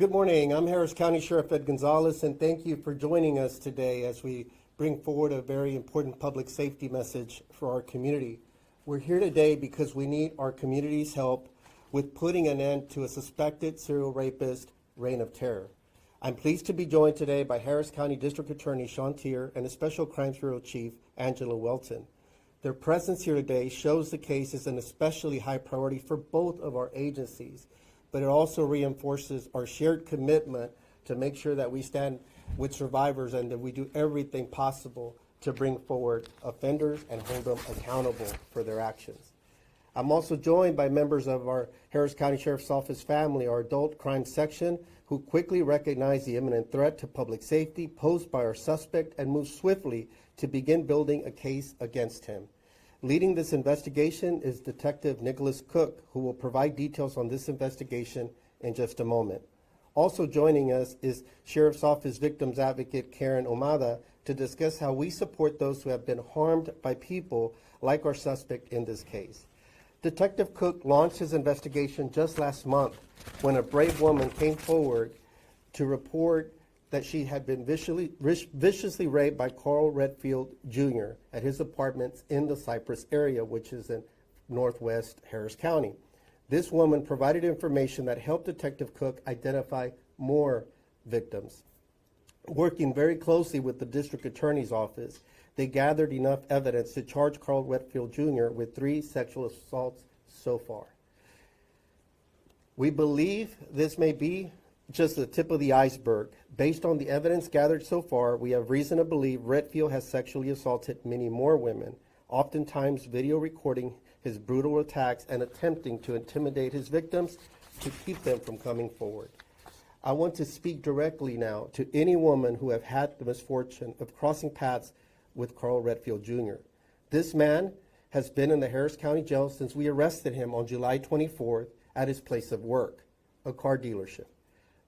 Good morning. I'm Harris County Sheriff Ed Gonzalez, and thank you for joining us today as we bring forward a very important public safety message for our community. We're here today because we need our community's help with putting an end to a suspected serial rapist reign of terror. I'm pleased to be joined today by Harris County District Attorney Sean Tier and the Special Crimes Bureau Chief Angela Welton. Their presence here today shows the case is an especially high priority for both of our agencies, but it also reinforces our shared commitment to make sure that we stand with survivors and that we do everything possible to bring forward offenders and hold them accountable for their actions. I'm also joined by members of our Harris County Sheriff's Office family, our adult crime section, who quickly recognized the imminent threat to public safety posed by our suspect and moved swiftly to begin building a case against him. Leading this investigation is Detective Nicholas Cook, who will provide details on this investigation in just a moment. Also joining us is Sheriff's Office Victims Advocate Karen Omada to discuss how we support those who have been harmed by people like our suspect in this case. Detective Cook launched his investigation just last month when a brave woman came forward to report that she had been viciously raped by Carl Redfield Jr. at his apartments in the Cypress area, which is in northwest Harris County. This woman provided information that helped Detective Cook identify more victims. Working very closely with the District Attorney's Office, they gathered enough evidence to charge Carl Redfield Jr. with 3 sexual assaults so far. We believe this may be just the tip of the iceberg. Based on the evidence gathered so far, we have reason to believe Redfield has sexually assaulted many more women, oftentimes video recording his brutal attacks and attempting to intimidate his victims to keep them from coming forward. I want to speak directly now to any woman who have had the misfortune of crossing paths with Carl Redfield Jr. This man has been in the Harris County Jail since we arrested him on July 24th at his place of work, a car dealership.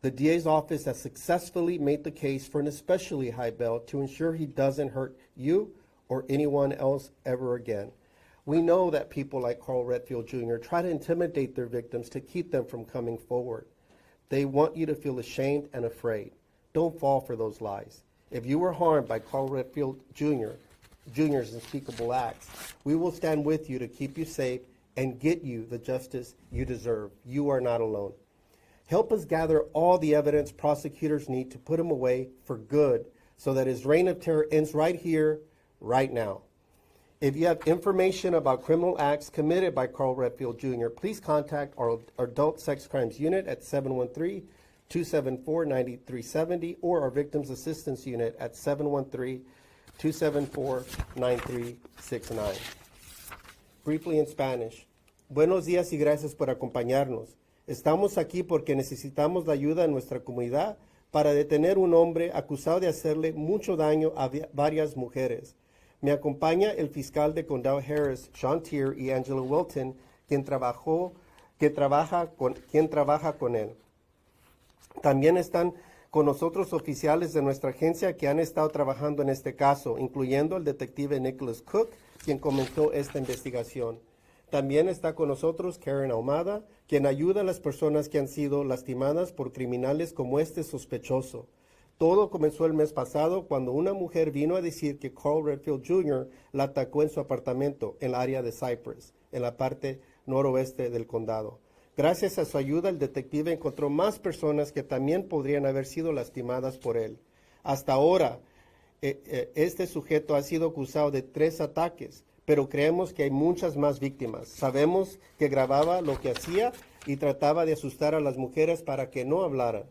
The DA's office has successfully made the case for an especially high bail to ensure he doesn't hurt you or anyone else ever again. We know that people like Carl Redfield Jr. try to intimidate their victims to keep them from coming forward. They want you to feel ashamed and afraid. Don't fall for those lies. If you were harmed by Carl Redfield Jr.'s unspeakable acts, we will stand with you to keep you safe and get you the justice you deserve. You are not alone. Help us gather all the evidence prosecutors need to put him away for good so that his reign of terror ends right here, right now. If you have information about criminal acts committed by Carl Redfield Jr., please contact our Adult Sex Crimes Unit at 713-274-9370 or our Victims Assistance Unit at 713-274-9369. Briefly in Spanish. Buenos días y gracias por acompañarnos. Estamos aquí porque necesitamos la ayuda de nuestra comunidad para detener un hombre acusado de hacerle mucho daño a varias mujeres. Me acompaña el fiscal de Condado Harris, Sean Tier, y Angela Welton, quien trabaja con él. También están con nosotros oficiales de nuestra agencia que han estado trabajando en este caso, incluyendo el detective Nicholas Cook, quien comenzó esta investigación. También está con nosotros Karen Ahumada, quien ayuda a las personas que han sido lastimadas por criminales como este sospechoso. Todo comenzó el mes pasado cuando una mujer vino a decir que Carl Redfield Jr. la atacó en su apartamento en el área de Cypress, en la parte noroeste del condado. Gracias a su ayuda, el detective encontró más personas que también podrían haber sido lastimadas por él. Hasta ahora, este sujeto ha sido acusado de 3 ataques, pero creemos que hay muchas más víctimas. Sabemos que grababa lo que hacía y trataba de asustar a las mujeres para que no hablaran.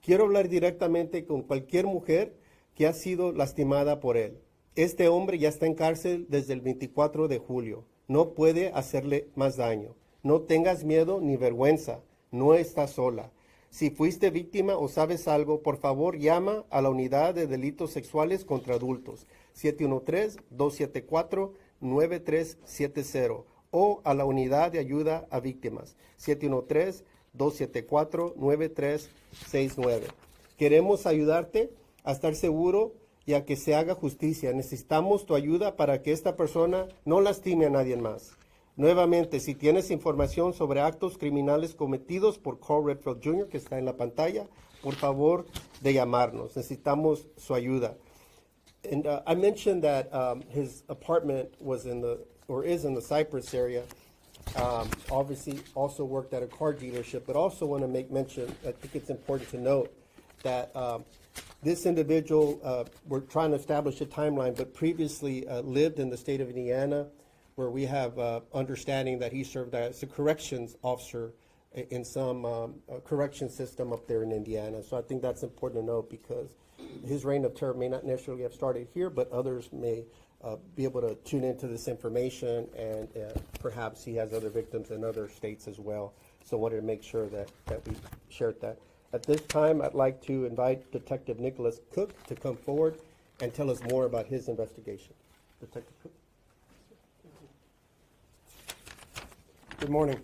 Quiero hablar directamente con cualquier mujer que ha sido lastimada por él. Este hombre ya está en cárcel desde el 24 de julio. No puede hacerle más daño. No tengas miedo ni vergüenza. No estás sola. Si fuiste víctima o sabes algo, por favor llama a la Unidad de Delitos Sexuales contra Adultos, 713-274-9370, o a la Unidad de Ayuda a Víctimas, 713-274-9369. Queremos ayudarte a estar seguro y a que se haga justicia. Necesitamos tu ayuda para que esta persona no lastime a nadie más. Nuevamente, si tienes información sobre actos criminales cometidos por Carl Redfield Jr., que está en la pantalla, por favor de llamarnos. Necesitamos su ayuda. And I mentioned that his apartment was is in the Cypress area. Obviously, also worked at a car dealership, but also want to make mention, I think it's important to note that this individual, we're trying to establish a timeline, but previously lived in the state of Indiana, where we have understanding that he served as a corrections officer in some correction system up there in Indiana. So I think that's important to note because his reign of terror may not necessarily have started here, but others may be able to tune into this information, and perhaps he has other victims in other states as well. So I wanted to make sure that we shared that. At this time, I'd like to invite Detective Nicholas Cook to come forward and tell us more about his investigation. Detective Cook. Good morning.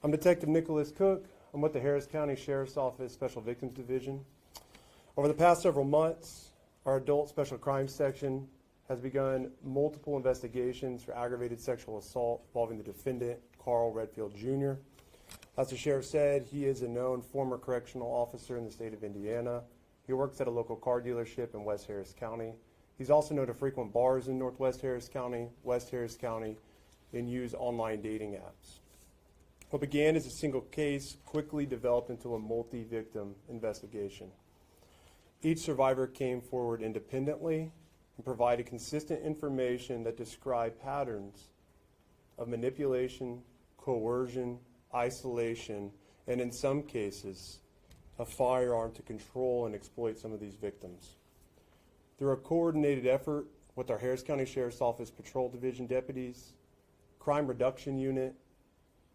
I'm Detective Nicholas Cook. I'm with the Harris County Sheriff's Office Special Victims Division. Over the past several months, our Adult Special Crimes Section has begun multiple investigations for aggravated sexual assault involving the defendant, Carl Redfield Jr. As the sheriff said, he is a known former correctional officer in the state of Indiana. He works at a local car dealership in West Harris County. He's also known to frequent bars in Northwest Harris County, West Harris County, and use online dating apps. What began as a single case quickly developed into a multi-victim investigation. Each survivor came forward independently and provided consistent information that described patterns of manipulation, coercion, isolation, and in some cases, a firearm to control and exploit some of these victims. Through a coordinated effort with our Harris County Sheriff's Office Patrol Division deputies, Crime Reduction Unit,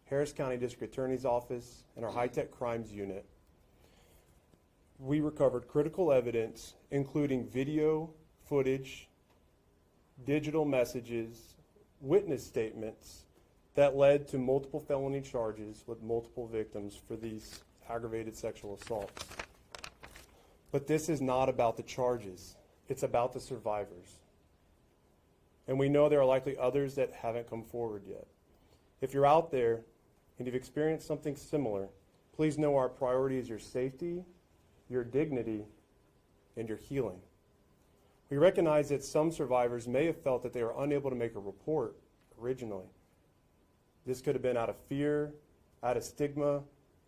Harris County District Attorney's Office, and our High-Tech Crimes Unit, we recovered critical evidence, including video footage, digital messages, witness statements that led to multiple felony charges with multiple victims for these aggravated sexual assaults. But this is not about the charges. It's about the survivors. And we know there are likely others that haven't come forward yet. If you're out there and you've experienced something similar, please know our priority is your safety, your dignity, and your healing. We recognize that some survivors may have felt that they were unable to make a report originally. This could have been out of fear, out of stigma,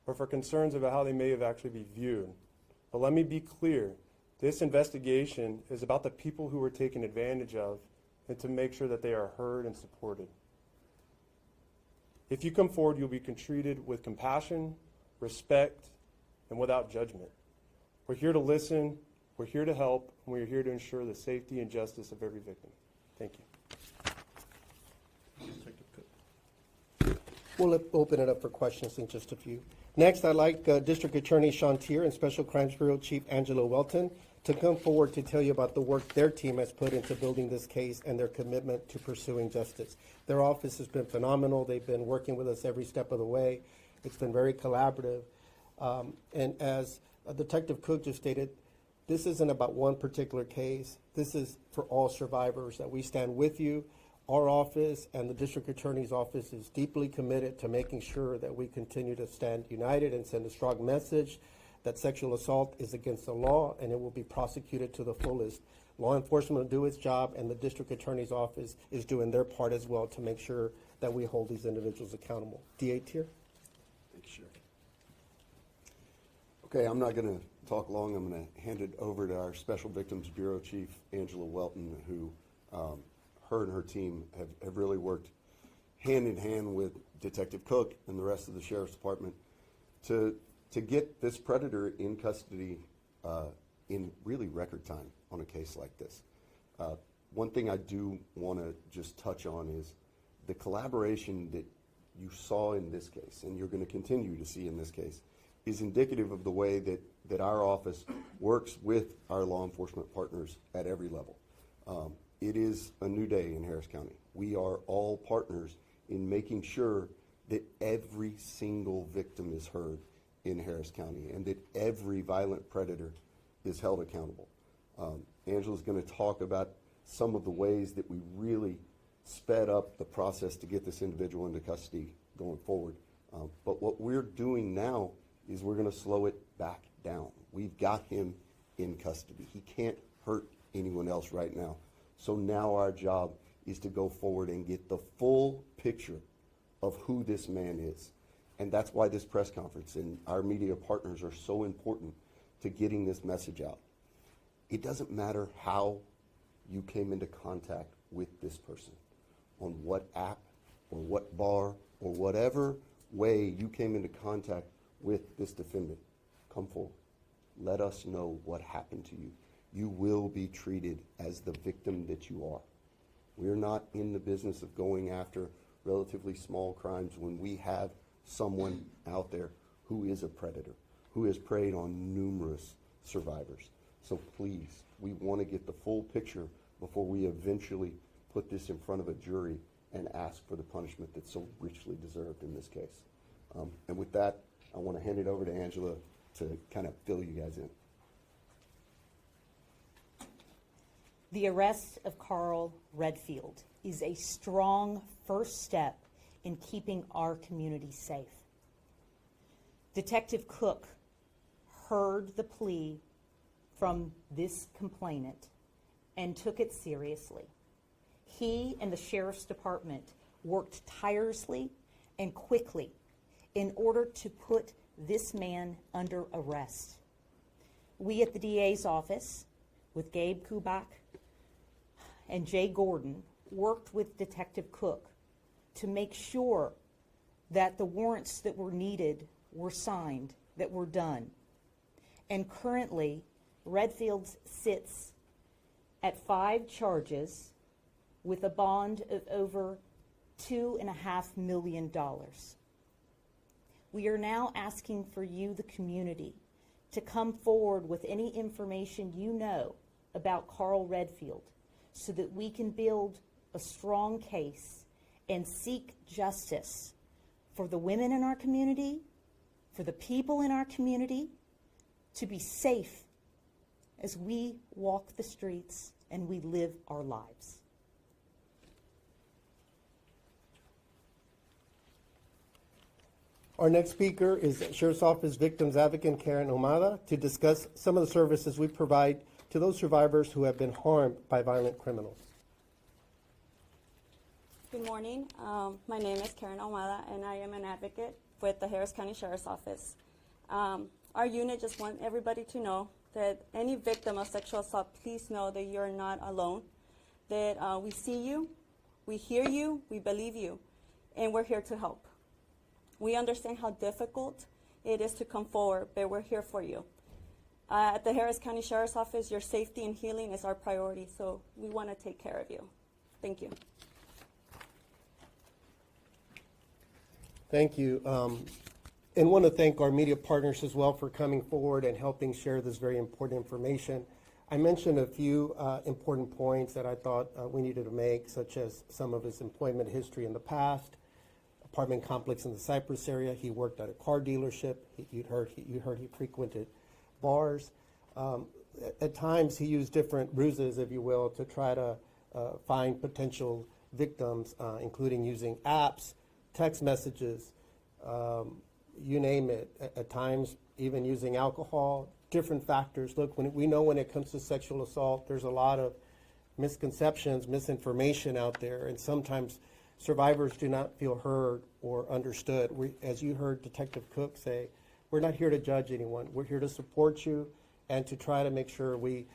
or for concerns about how they may have actually been viewed. But let me be clear, this investigation is about the people who were taken advantage of and to make sure that they are heard and supported. If you come forward, you'll be treated with compassion, respect, and without judgment. We're here to listen, we're here to help, and we're here to ensure the safety and justice of every victim. Thank you. We'll open it up for questions in just a few. Next, I'd like District Attorney Sean Tier and Special Crimes Bureau Chief Angelo Welton to come forward to tell you about the work their team has put into building this case and their commitment to pursuing justice. Their office has been phenomenal. They've been working with us every step of the way. It's been very collaborative. And as Detective Cook just stated, this isn't about one particular case. This is for all survivors, that we stand with you. Our office and the District Attorney's Office is deeply committed to making sure that we continue to stand united and send a strong message that sexual assault is against the law and it will be prosecuted to the fullest. Law enforcement will do its job, and the District Attorney's Office is doing their part as well to make sure that we hold these individuals accountable. DA Tier? Thank you, Sheriff. Okay, I'm not going to talk long. I'm going to hand it over to our Special Victims Bureau Chief, Angela Welton, who her and her team have really worked hand in hand with Detective Cook and the rest of the Sheriff's Department to get this predator in custody in really record time on a case like this. One thing I do want to just touch on is the collaboration that you saw in this case, and you're going to continue to see in this case, is indicative of the way that our office works with our law enforcement partners at every level. It is a new day in Harris County. We are all partners in making sure that every single victim is heard in Harris County and that every violent predator is held accountable. Angela's going to talk about some of the ways that we really sped up the process to get this individual into custody going forward. But what we're doing now is we're going to slow it back down. We've got him in custody. He can't hurt anyone else right now. So now our job is to go forward and get the full picture of who this man is. And that's why this press conference and our media partners are so important to getting this message out. It doesn't matter how you came into contact with this person, on what app or what bar or whatever way you came into contact with this defendant. Come forward. Let us know what happened to you. You will be treated as the victim that you are. We're not in the business of going after relatively small crimes when we have someone out there who is a predator, who has preyed on numerous survivors. So please, we want to get the full picture before we eventually put this in front of a jury and ask for the punishment that's so richly deserved in this case. And with that, I want to hand it over to Angela to kind of fill you guys in. The arrest of Carl Redfield is a strong first step in keeping our community safe. Detective Cook heard the plea from this complainant and took it seriously. He and the Sheriff's Department worked tirelessly and quickly in order to put this man under arrest. We at the DA's office, with Gabe Kubak and Jay Gordon, worked with Detective Cook to make sure that the warrants that were needed were signed, that were done. And currently, Redfield sits at 5 charges with a bond of over $2.5 million. We are now asking for you, the community, to come forward with any information you know about Carl Redfield so that we can build a strong case and seek justice for the women in our community, for the people in our community, to be safe as we walk the streets and we live our lives. Our next speaker is Sheriff's Office Victims Advocate Karen Omada to discuss some of the services we provide to those survivors who have been harmed by violent criminals. Good morning. My name is Karen Almada, and I am an advocate with the Harris County Sheriff's Office. Our unit just wants everybody to know that any victim of sexual assault, please know that you're not alone, that we see you, we hear you, we believe you, and we're here to help. We understand how difficult it is to come forward, but we're here for you. At the Harris County Sheriff's Office, your safety and healing is our priority, so we want to take care of you. Thank you. Thank you. And want to thank our media partners as well for coming forward and helping share this very important information. I mentioned a few important points that I thought we needed to make, such as some of his employment history in the past, apartment complex in the Cypress area. He worked at a car dealership. You heard he frequented bars. At times, he used different ruses, if you will, to try to find potential victims, including using apps, text messages, you name it. At times, even using alcohol, different factors. Look, we know when it comes to sexual assault, there's a lot of misconceptions, misinformation out there, and sometimes survivors do not feel heard or understood. As you heard Detective Cook say, we're not here to judge anyone. We're here to support you and to try to make sure we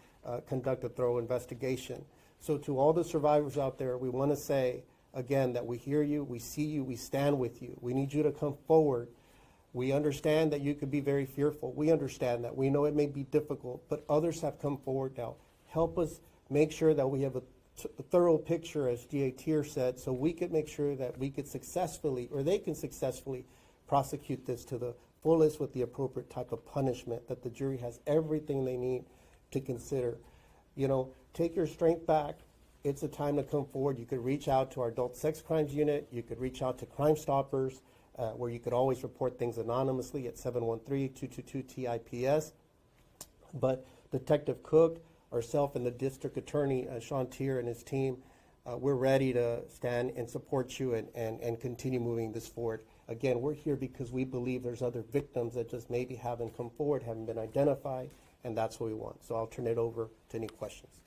conduct a thorough investigation. So to all the survivors out there, we want to say, again, that we hear you, we see you, we stand with you. We need you to come forward. We understand that you could be very fearful. We understand that. We know it may be difficult, but others have come forward now. Help us make sure that we have a thorough picture, as DA Tier said, so we could make sure that we could successfully, or they can successfully prosecute this to the fullest with the appropriate type of punishment, that the jury has everything they need to consider. You know, take your strength back. It's a time to come forward. You could reach out to our Adult Sex Crimes Unit. You could reach out to Crime Stoppers, where you could always report things anonymously at 713-222-TIPS. But Detective Cook, ourselves, and the District Attorney, Sean Tier, and his team we're ready to stand and support you and continue moving this forward. Again, we're here because we believe there's other victims that just maybe haven't come forward, haven't been identified, and that's what we want. So I'll turn it over to any questions.